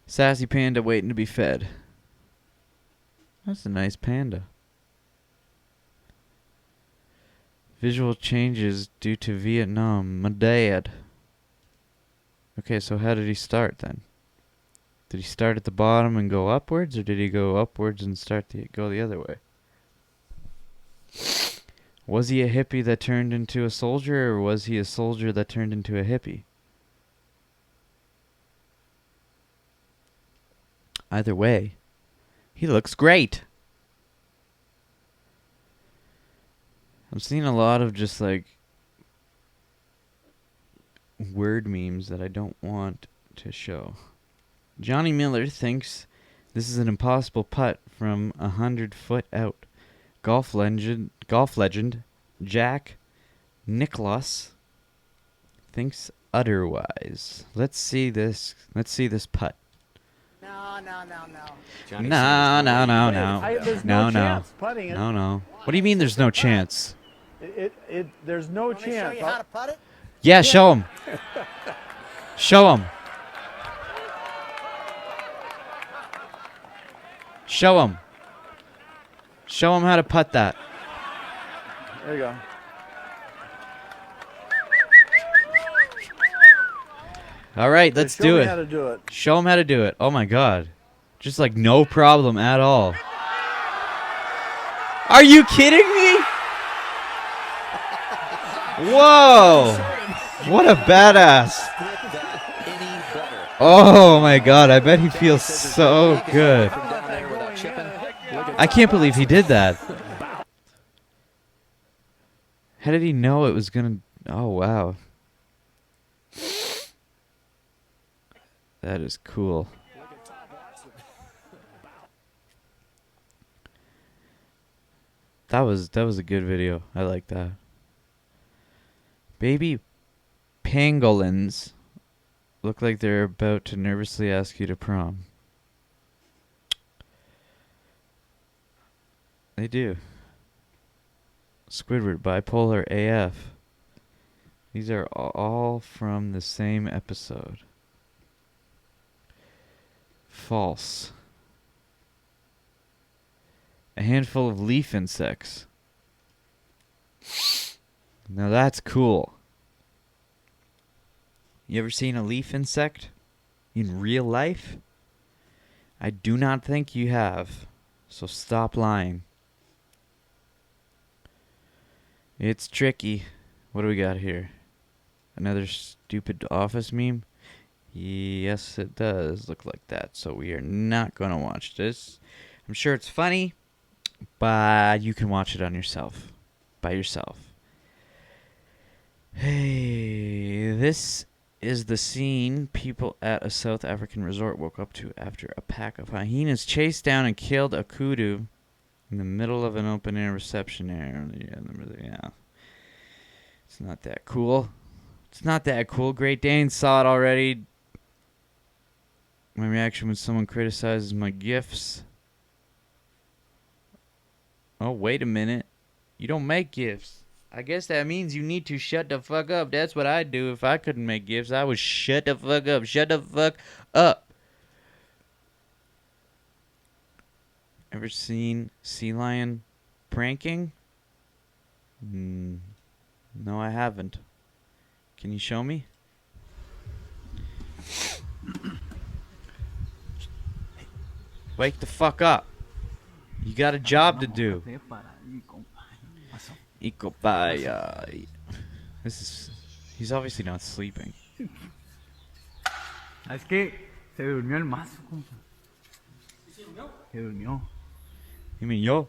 Sassy panda waiting to be fed. That's a nice panda. Visual changes due to Vietnam. My dad. Okay, so how did he start then? Did he start at the bottom and go upwards, or did he go upwards and go the other way? Was he a hippie that turned into a soldier, or was he a soldier that turned into a hippie? Either way, he looks great. I'm seeing a lot of just like word memes that I don't want to show. Johnny Miller thinks this is an impossible putt from 100 foot out. Golf legend Jack Nicklaus thinks otherwise. Let's see this putt. Johnny No. There's No. chance putting it. No. What do you mean there's no chance? There's no Want me to show chance. you how to putt it? Yeah, show him. Show him. Show him. Show him how to putt that. There you go. All right, let's Show do me it. how to do it. Show him how to do it. Oh my God. Just like no problem at all. Are you kidding me? Whoa. What a badass. Oh my God, I bet he feels so good. I can't believe he did that. How did he know it was gonna... Oh, wow. That is cool. That was a good video. I like that. Baby pangolins look like they're about to nervously ask you to prom. They do. Squidward, bipolar AF. These are all from the same episode. False. A handful of leaf insects. Now that's cool. You ever seen a leaf insect in real life? I do not think you have. So stop lying. It's tricky. What do we got here? Another stupid office meme? Yes, it does look like that. So we are not going to watch this. I'm sure it's funny, but you can watch it on yourself. By yourself. Hey, this is the scene people at a South African resort woke up to after a pack of hyenas chased down and killed a kudu in the middle of an open-air reception area. Yeah. It's not that cool. It's not that cool. Great Danes saw it already. My reaction when someone criticizes my gifts. Oh, wait a minute. You don't make gifts. I guess that means you need to shut the fuck up. That's what I'd do if I couldn't make gifts. I would shut the fuck up. Shut the fuck up. Ever seen sea lion pranking? No, I haven't. Can you show me? Wake the fuck up. You got a job to do. He's obviously not sleeping. Es que se durmió el mazo, compa. Se durmió. You mean yo?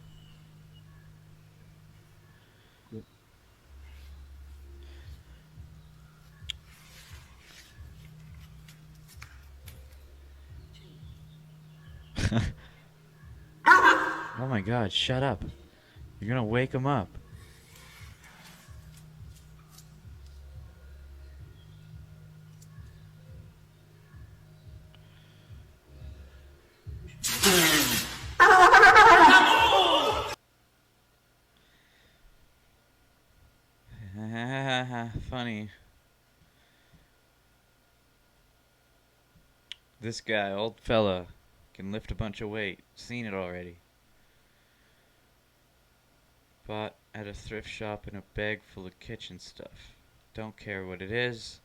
Oh my God, shut up. You're gonna wake him up. Funny. This guy, old fella, can lift a bunch of weight. Seen it already. Bought at a thrift shop in a bag full of kitchen stuff. Don't care what it is.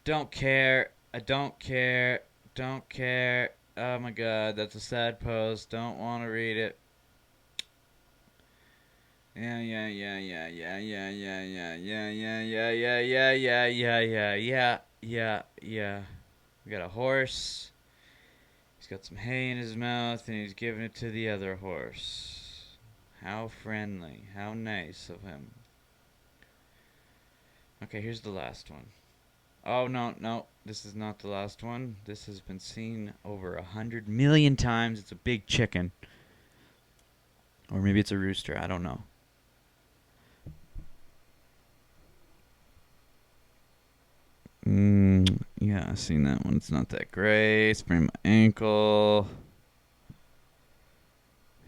Don't care. I don't care. Don't care. Oh my God, that's a sad post. Don't want to read it. Yeah. We got a horse. He's got some hay in his mouth and he's giving it to the other horse. How friendly. How nice of him. Okay, here's the last one. Oh, no. This is not the last one. This has been seen over 100 million times. It's a big chicken. Or maybe it's a rooster. I don't know. Yeah, I've seen that one. It's not that great. Sprained my ankle.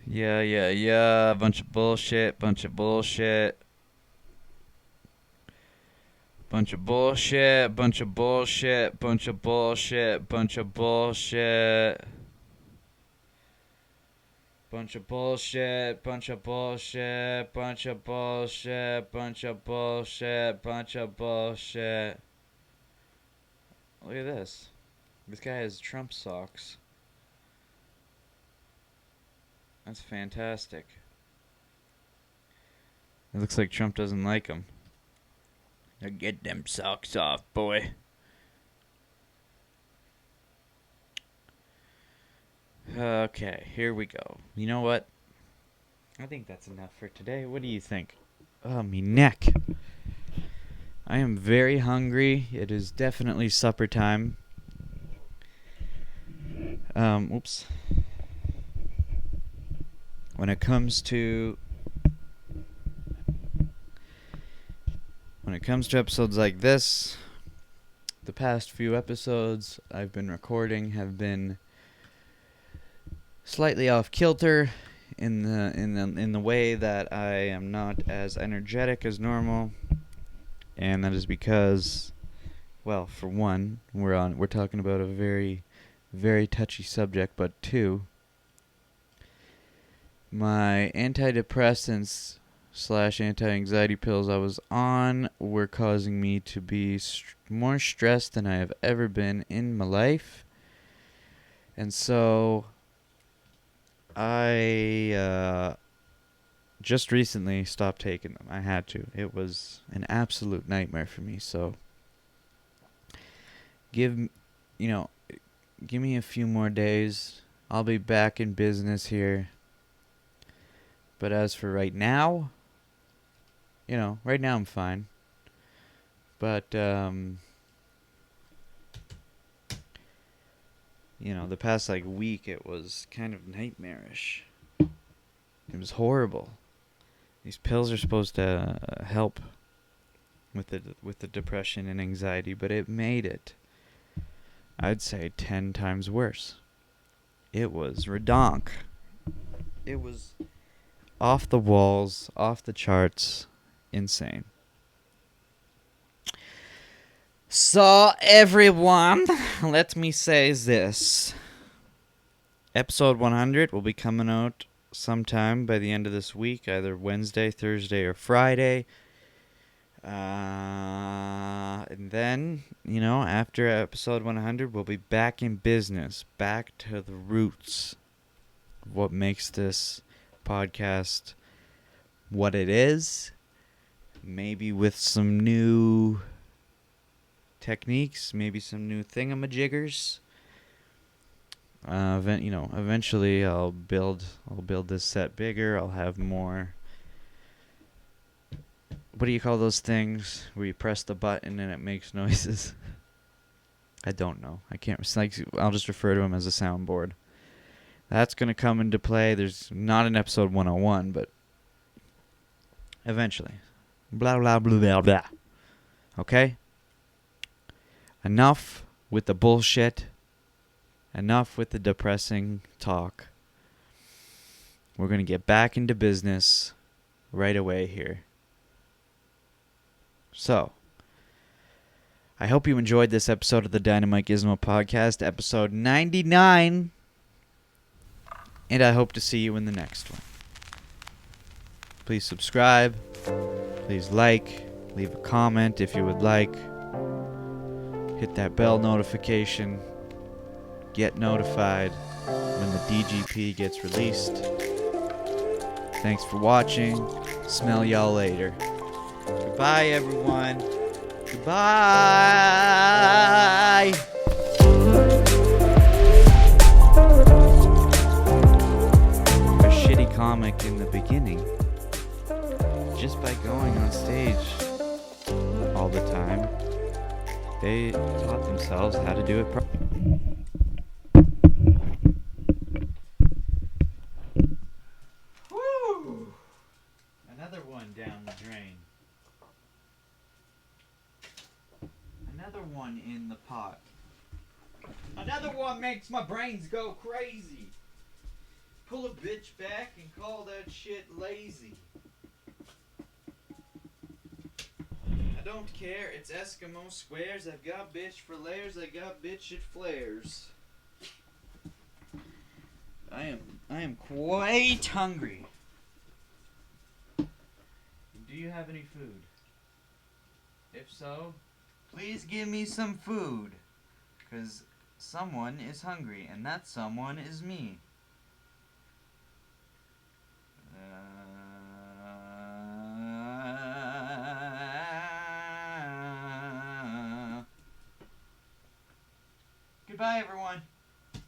Yeah. Bunch of bullshit. Bunch of bullshit. Bunch of bullshit. Bunch of bullshit. Bunch of bullshit. Bunch of bullshit. Bunch of bullshit. Bunch of bullshit. Bunch of bullshit. Bunch of bullshit. Bunch of bullshit. Look at this. This guy has Trump socks. That's fantastic. It looks like Trump doesn't like him. Now get them socks off, boy. Okay, here we go. You know what? I think that's enough for today. What do you think? Oh, me neck. I am very hungry. It is definitely supper time. Oops. When it comes to episodes like this, the past few episodes I've been recording have been slightly off kilter in the way that I am not as energetic as normal, and that is because, well, for one, we're talking about a very, very touchy subject, but two, my antidepressants / anti-anxiety pills I was on were causing me to be more stressed than I have ever been in my life, and so I just recently stopped taking them. I had to. It was an absolute nightmare for me. So give me a few more days. I'll be back in business here. But as for right now, right now I'm fine. But the past week it was kind of nightmarish. It was horrible. These pills are supposed to help with the depression and anxiety, but it made it, I'd say, 10 times worse. It was redonk. It was off the walls, off the charts, insane. So, everyone, let me say this. Episode 100 will be coming out sometime by the end of this week, either Wednesday, Thursday, or Friday. And then, after episode 100, we'll be back in business, back to the roots of what makes this podcast what it is. Maybe with some new techniques, maybe some new thingamajiggers. Eventually I'll build this set bigger. I'll have more. What do you call those things where you press the button and it makes noises? I don't know. I can't. I'll just refer to them as a soundboard. That's going to come into play. There's not an episode 101, but eventually. Blah, blah, blah, blah, blah. Okay? Enough with the bullshit. Enough with the depressing talk. We're going to get back into business right away here. So, I hope you enjoyed this episode of the Dynamite Gizmo podcast, episode 99. And I hope to see you in the next one. Please subscribe. Please like. Leave a comment if you would like. Hit that bell notification. Get notified when the DGP gets released. Thanks for watching. Smell y'all later. Goodbye, everyone. Goodbye. A shitty comic in the beginning. Just by going on stage all the time, they taught themselves how to do it properly. Woo! Another one down the drain. Another one in the pot. Another one makes my brains go crazy. Pull a bitch back and call that shit lazy. I don't care, it's Eskimo squares. I've got bitch for layers, I got bitch it flares. I am quite hungry. Do you have any food? If so, please give me some food. Because someone is hungry, and that someone is me. Goodbye, everyone.